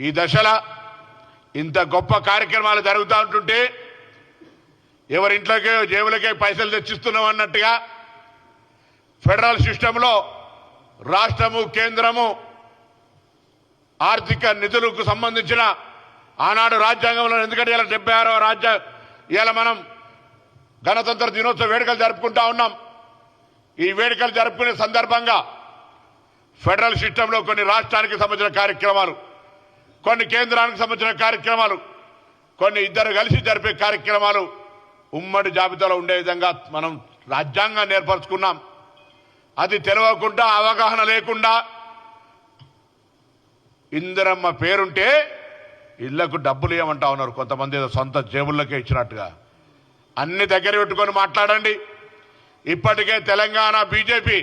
ఈ దశలో ఇంత గొప్ప కార్యక్రమాలు జరుగుతూ ఉంటుంటే ఎవరింట్లోకే జేబులకే పైసలు తెచ్చిస్తున్నాం అన్నట్టుగా ఫెడరల్ సిస్టంలో రాష్ట్రము కేంద్రము ఆర్థిక నిధులకు సంబంధించిన ఆనాడు రాజ్యాంగంలో ఎందుకంటే ఇలా 76వ ఇలా మనం గణతంత్ర దినోత్సవ వేడుకలు జరుపుకుంటా ఉన్నాం. ఈ వేడుకలు జరుపుకునే సందర్భంగా ఫెడరల్ సిస్టంలో కొన్ని రాష్ట్రానికి సంబంధించిన కార్యక్రమాలు, కొన్ని కేంద్రానికి సంబంధించిన కార్యక్రమాలు, కొన్ని ఇద్దరు కలిసి జరిపే కార్యక్రమాలు ఉమ్మడి జాబితాలో ఉండే విధంగా మనం రాజ్యాంగాన్ని ఏర్పరచుకున్నాం. అది తెలియకుండా అవగాహన లేకుండా ఇందిరమ్మ పేరుంటే ఇళ్లకు డబ్బులు ఇవ్వమంటా ఉన్నారు కొంతమంది, సొంత జేబుల్లోకే ఇచ్చినట్టుగా. అన్ని దగ్గర పెట్టుకొని మాట్లాడండి. ఇప్పటికే తెలంగాణ బీజేపీ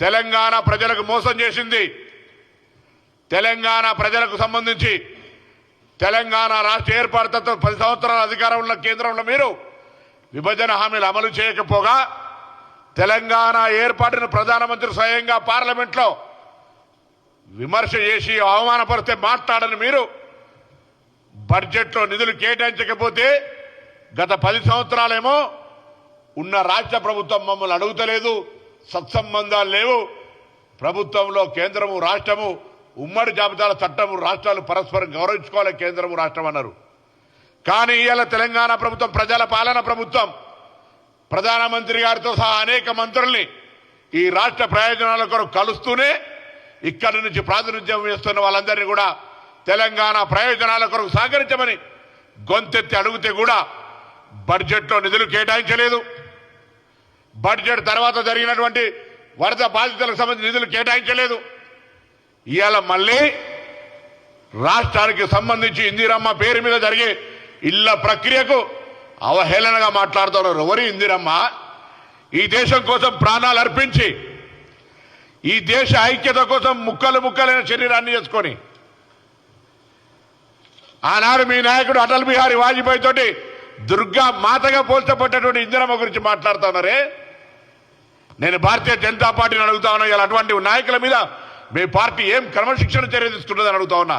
తెలంగాణ ప్రజలకు మోసం చేసింది. తెలంగాణ ప్రజలకు సంబంధించి తెలంగాణ రాష్ట్ర ఏర్పాటుతో 10 సంవత్సరాల అధికారం ఉన్న కేంద్రంలో మీరు విభజన హామీలు అమలు చేయకపోగా తెలంగాణ ఏర్పాటును ప్రధానమంత్రి స్వయంగా పార్లమెంట్లో విమర్శ చేసి అవమానపరిస్తే మాట్లాడని మీరు బడ్జెట్లో నిధులు కేటాయించకపోతే గత 10 సంవత్సరాలేమో ఉన్న రాష్ట్ర ప్రభుత్వం మమ్మల్ని అడుగుతలేదు, సత్సంబంధాలు లేవు, ప్రభుత్వంలో కేంద్రము రాష్ట్రము ఉమ్మడి జాబితాల చట్టము రాష్ట్రాలు పరస్పరం గౌరవించుకోవాలి కేంద్రము రాష్ట్రం అన్నారు. కానీ ఇవాళ తెలంగాణ ప్రభుత్వం ప్రజల పాలన ప్రభుత్వం, ప్రధానమంత్రి గారితో సహా అనేక మంత్రుల్ని ఈ రాష్ట్ర ప్రయోజనాల కొరకు కలుస్తూనే ఇక్కడి నుంచి ప్రాతినిధ్యం వేస్తున్న వాళ్ళందరినీ కూడా తెలంగాణ ప్రయోజనాల కొరకు సహకరించమని గొంతెత్తి అడిగితే కూడా బడ్జెట్లో నిధులు కేటాయించలేదు. బడ్జెట్ తర్వాత జరిగినటువంటి వరద బాధితులకు సంబంధించిన నిధులు కేటాయించలేదు. ఇవాళ మళ్ళీ రాష్ట్రానికి సంబంధించి ఇందిరమ్మ పేరు మీద జరిగే ఇళ్ల ప్రక్రియకు అవహేళనగా మాట్లాడుతున్నారు. ఎవరి ఇందిరమ్మ? ఈ దేశం కోసం ప్రాణాలు అర్పించి ఈ దేశ ఐక్యత కోసం ముక్కలు ముక్కలైన శరీరాన్ని చేసుకొని ఆనాడు మీ నాయకుడు అటల్ బిహారీ వాజ్పేయి తోటి దుర్గా మాతగా పోల్చబడ్డటువంటి ఇందిరమ్మ గురించి మాట్లాడుతున్నారే. నేను భారతీయ జనతా పార్టీని అడుగుతా ఉన్నా, ఇలా అటువంటి నాయకుల మీద మీ పార్టీ ఏం క్రమశిక్షణ చర్య తీసుకుంటుందని అడుగుతా ఉన్నా.